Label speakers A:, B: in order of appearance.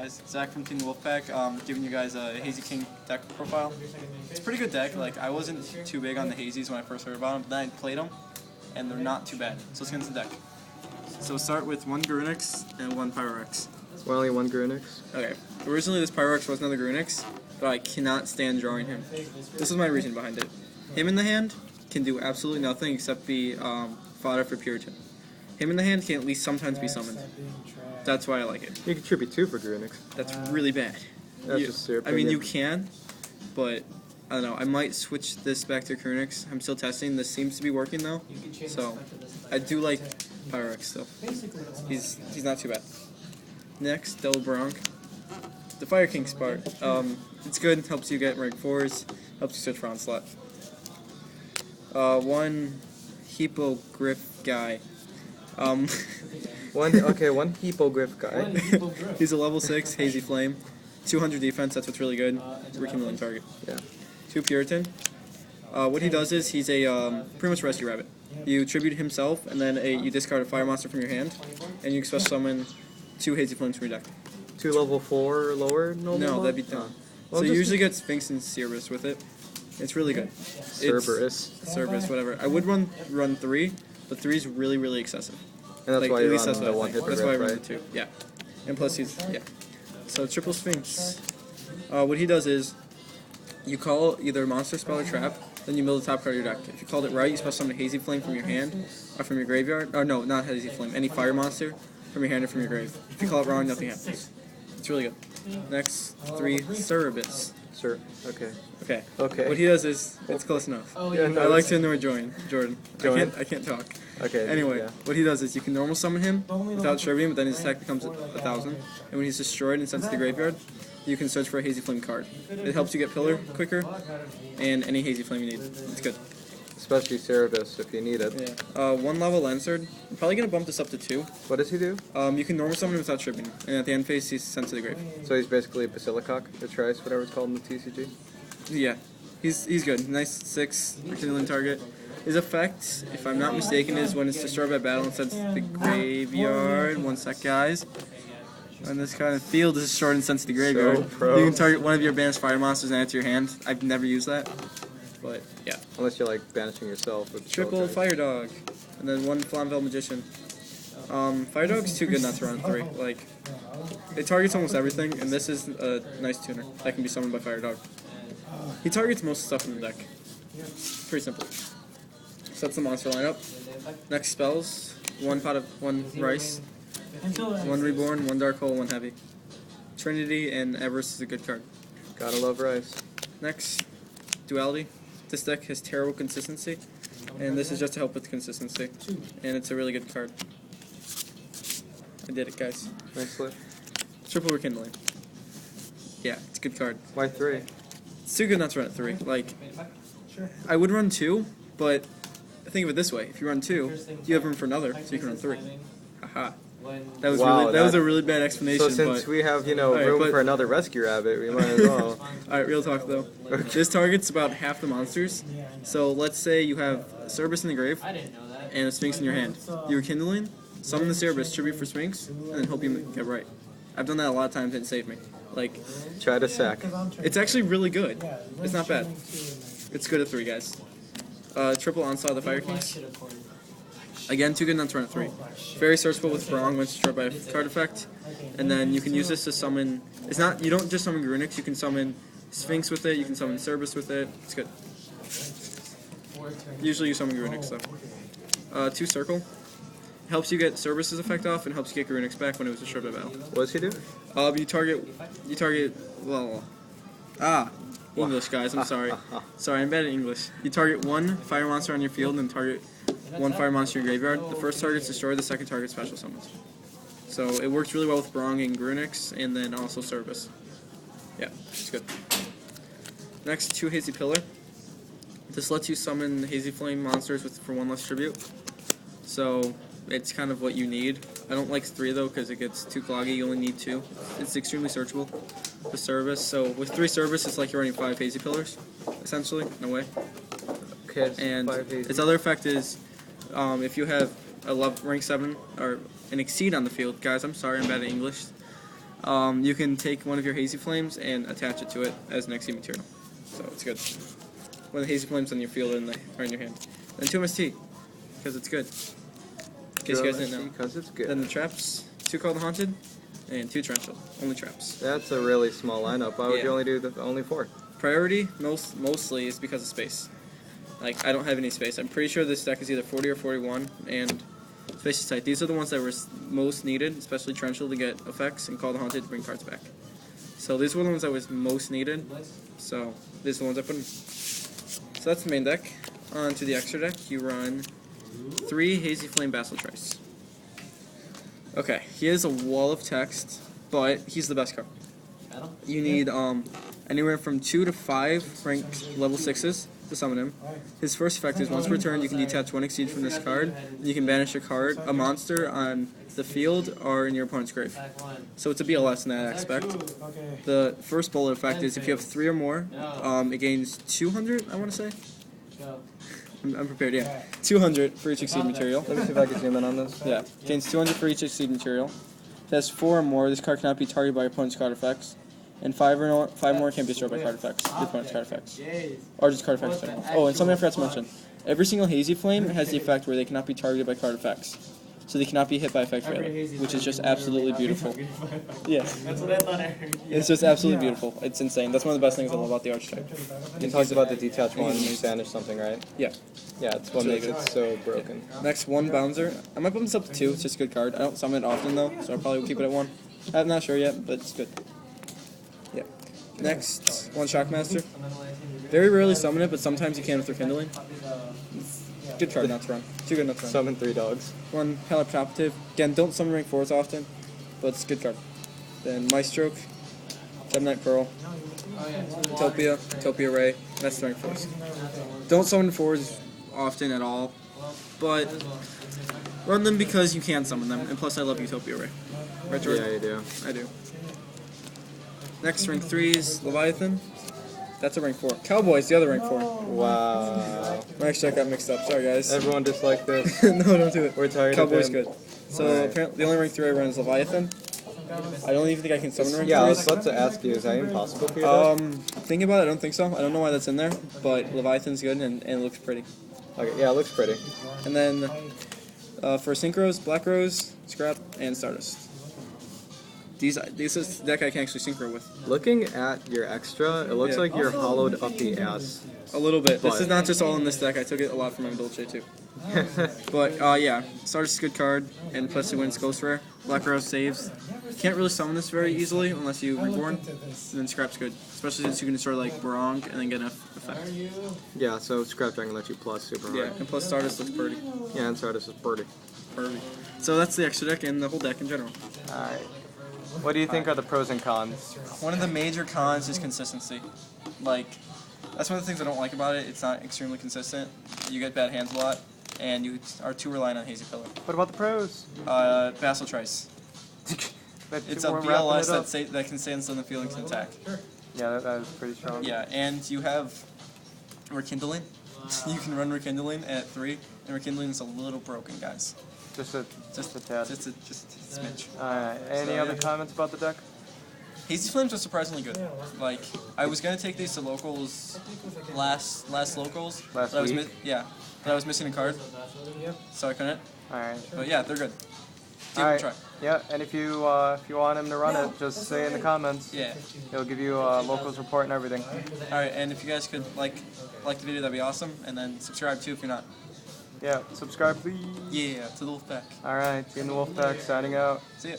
A: guys, Zach from Team Wolfpack, giving you guys a Hazy King deck profile. It's a pretty good deck. Like, I wasn't too big on the Hazys when I first heard about them, but then I played them, and they're not too bad. So let's get into the deck. So we'll start with one Grunix and one Pyrex.
B: Why only one Grunix?
A: Okay. Originally this Pyrex was another Grunix, but I cannot stand drawing him. This is my reason behind it. Him in the hand can do absolutely nothing except be fodder for Puritan. Him in the hand can at least sometimes be summoned. That's why I like it.
B: You contribute 2 for Grunix.
A: That's really bad.
B: That's just your
A: I mean, you can, but I don't know. I might switch this back to Grunix. I'm still testing. This seems to be working though, so I do like Pyrex still. He's not too bad. Next, Double Bronc. The Fire King Spark. It's good. Helps you get rank 4s. Helps you search for Onslaught. One Hippogriff guy.
B: One Hippogriff guy.
A: He's a level 6 Hazy Flame, 200 defense. That's what's really good. Rekindling target.
B: Yeah.
A: 2 Puritan. What he does is he's a pretty much Rescue Rabbit. You tribute himself, and then you discard a fire monster from your hand, and you special summon 2 Hazy Flames from your deck.
B: 2 level 4 or lower?
A: No, that'd be dumb.
B: Well,
A: so you usually get Sphinx and Cerberus with it. It's really good. Cerberus, whatever. I would run 3, but 3 is really, really excessive.
B: And that's
A: like,
B: why
A: at
B: you
A: least
B: run
A: that's
B: the
A: what
B: one
A: I think.
B: Hippogriff,
A: That's why I run
B: right?
A: the 2. Yeah. And plus he's So triple Sphinx. What he does is you call either a monster, spell, or trap, then you mill the top card of your deck. If you called it right, you special summon a Hazy Flame from your hand, or from your graveyard. Or no, not Hazy Flame. Any fire monster from your hand or from your grave. If you call it wrong, nothing happens. It's really good. Next, 3 Cerberus.
B: Okay.
A: Okay. What he does is, it's close enough.
B: Yeah, no,
A: I like to annoy Jordan.
B: Jordan?
A: I can't talk.
B: Okay.
A: Anyway,
B: yeah.
A: what he does is you can normal summon him without tributing, but then his attack becomes 1,000. And when he's destroyed and sent to the graveyard, you can search for a Hazy Flame card. It helps you get Pillar quicker, and any Hazy Flame you need. It's good.
B: Especially Cerberus if you need it.
A: Yeah. 1 level Lancerd. I'm probably going to bump this up to 2.
B: What does he do?
A: You can normal summon him without tributing, and at the end phase he's sent to the grave.
B: So he's basically a Basilicock, or Trice, whatever it's called in the TCG?
A: Yeah. He's good. Nice 6 rekindling target. His effect, if I'm not mistaken, is when it's destroyed by battle and sent to the graveyard. 1 sec, guys. When this kind of field is destroyed and sent to the graveyard, you can target one of your banished fire monsters and add it to your hand. I've never used that, but yeah.
B: Unless you're like banishing yourself. With
A: Triple Fire Dog, and then 1 Flamvel Magician. Fire Dog's too good not to run 3. Like, it targets almost everything, and this is a nice tuner that can be summoned by Fire Dog. He targets most stuff in the deck. Pretty simple. So that's the monster lineup. Next spells: 1 Rice, 1 Reborn, 1 Dark Hole, 1 Heavy. Trinity and Everest is a good card.
B: Gotta love Rice.
A: Next, Duality. This deck has terrible consistency, and this is just to help with consistency. And it's a really good card. I did it, guys.
B: Nice flip.
A: Triple Rekindling. Yeah, it's a good card.
B: Why 3?
A: It's too good not to run at 3. Like, I would run 2, but think of it this way: if you run 2, you have room for another, so you can run 3. Haha. That was a really bad explanation.
B: So since we have room for another Rescue Rabbit, we might as well.
A: Alright, real talk though. This targets about half the monsters. So let's say you have Cerberus in the grave and a Sphinx in your hand. You're kindling, summon the Cerberus, tribute for Sphinx, and then hope you get right. I've done that a lot of times and it saved me. Like,
B: try to sack.
A: It's actually really good. It's not bad. It's good at 3, guys. Triple Onslaught of the Fire Kings. Again, too good not to run at 3. Very searchable with Brong when it's destroyed by a card effect. And then you can use this to summon... You don't just summon Grunix, you can summon Sphinx with it, you can summon Cerberus with it. It's good. Usually you summon Grunix though. 2 Circle. Helps you get Cerberus' effect off and helps you get Grunix back when it was destroyed by battle.
B: What does he do?
A: English, guys, I'm sorry. Sorry, I'm bad at English. You target 1 fire monster on your field and target 1 fire monster in your graveyard. The first target's destroyed, the second target special summons. So it works really well with Brong and Grunix, and then also Cerberus. Yeah, it's good. Next, 2 Hazy Pillar. This lets you summon Hazy Flame monsters for 1 less tribute. So it's kind of what you need. I don't like 3 though because it gets too cloggy. You only need 2. It's extremely searchable. The Cerberus. So with 3 Cerberus, it's like you're running 5 Hazy Pillars, essentially, in a way.
B: Okay,
A: and its other effect is if you have a rank 7 or an Exceed on the field, guys, I'm sorry, I'm bad at English. You can take one of your Hazy Flames and attach it to it as an XC material. So it's good. One of the Hazy Flames on your field or in your hand. Then 2 MST, because it's good. In case you guys didn't know.
B: Because it's good.
A: Then the traps, 2 Call the Haunted, and 2 Torrential. Only traps.
B: That's a really small lineup. Why would you only do only 4?
A: Priority, mostly, is because of space. Like, I don't have any space. I'm pretty sure this deck is either 40 or 41, and space is tight. These are the ones that were most needed, especially Torrential to get effects, and Call the Haunted to bring cards back. So these were the ones that was most needed, so these are the ones I put in. So that's the main deck. On to the extra deck, you run 3 Hazy Flame Basilitrice. Okay, he has a wall of text, but he's the best card. You need anywhere from 2 to 5 ranked level 6s to summon him. His first effect is once per turn you can detach 1 Exceed from this card. You can banish a monster on the field or in your opponent's grave. So it's a BLS in that aspect. The first bullet effect is if you have 3 or more, it gains 200, I want to say. I'm prepared, yeah. 200 for each Exceed material.
B: Let me see if I can zoom in on this.
A: Yeah, gains 200 for each Exceed material. If it has 4 or more, this card cannot be targeted by your opponent's card effects. And 5 more can't be destroyed by card effects, your opponent's card effects. Or just card effects in general. Oh, and something I forgot to mention. Every single Hazy Flame has the effect where they cannot be targeted by card effects. So they cannot be hit by effect failure, which is just absolutely beautiful. Yeah. That's what I thought I heard. It's just absolutely beautiful. It's insane. That's one of the best things I love about the Archetype.
B: You talked about the detach one, you banish something, right?
A: Yeah.
B: Yeah, it's what makes it so broken.
A: Yeah. Next, 1 Bouncer. I might bump this up to 2. It's just a good card. I don't summon it often though, so I'll probably keep it at 1. I'm not sure yet, but it's good. Yeah. Next, 1 Shockmaster. Very rarely summon it, but sometimes you can with Rekindling. Good card not to run. Too good not to run.
B: Summon 3 dogs.
A: 1 Palaproptive. Again, don't summon rank 4s often, but it's a good card. Then Maestroke, Gemnite Pearl, Utopia Ray. That's the rank 4s. Don't summon 4s often at all, but run them because you can summon them, and plus I love Utopia Ray. Right, George?
B: Yeah, you do.
A: I do. Next, rank 3s, Leviathan. That's a rank 4. Cowboy's the other rank 4.
B: Wow.
A: Actually, I got mixed up. Sorry, guys.
B: Everyone disliked this.
A: No, don't do it.
B: We're tired
A: Cowboy's
B: of him.
A: good. So, apparently, the only rank 3 I run is Leviathan. I don't even think I can summon rank 3s.
B: Yeah, I was about to ask you, is that impossible for you?
A: Thinking about it, I don't think so. I don't know why that's in there, but Leviathan's good and it looks pretty.
B: Okay, yeah, it looks pretty.
A: And then, for Synchros, Black Rose, Scrap, and Stardust. This is the deck I can actually synchro with.
B: Looking at your extra, it looks like you're hollowed up the ass.
A: A little bit. This
B: But-
A: is not just all in this deck. I took it a lot from my Dolce too. But yeah, Stardust is a good card, and plus it wins Ghost Rare. Black Rose saves. Can't really summon this very easily unless you Reborn. And then Scrap's good, especially since you can destroy like Barong and then get an effect.
B: Yeah, so Scrap Dragon lets you plus super hard.
A: Yeah, and plus Stardust looks pretty.
B: Yeah, and Stardust is pretty.
A: Perfect. So that's the extra deck and the whole deck in general.
B: Alright. What do you think are the pros and cons?
A: One of the major cons is consistency. Like, that's one of the things I don't like about it. It's not extremely consistent. You get bad hands a lot, and you are too reliant on Hazy Pillar.
B: What about the pros?
A: Basilitrice. It's a BLS that can stand on the field and can attack.
B: Yeah, that is pretty strong.
A: Yeah, and you have Rekindling. You can run Rekindling at 3, and Rekindling is a little broken, guys.
B: Just a tad.
A: Just a smidge.
B: Alright, any other comments about the deck?
A: Hazy Flames are surprisingly good. Like, I was gonna take these to locals last locals.
B: Last
A: but
B: week?
A: But I was missing a card, so I couldn't.
B: Alright.
A: But yeah, they're good. Give
B: Alright.
A: them a try.
B: Yeah, and if you want him to run it, just say in the comments.
A: Yeah.
B: He'll give you a locals report and everything.
A: Alright, and if you guys could like the video, that'd be awesome. And then subscribe too if you're not.
B: Yeah, subscribe please.
A: Yeah, to the Wolfpack.
B: Alright, Team the Wolfpack signing out.
A: See ya.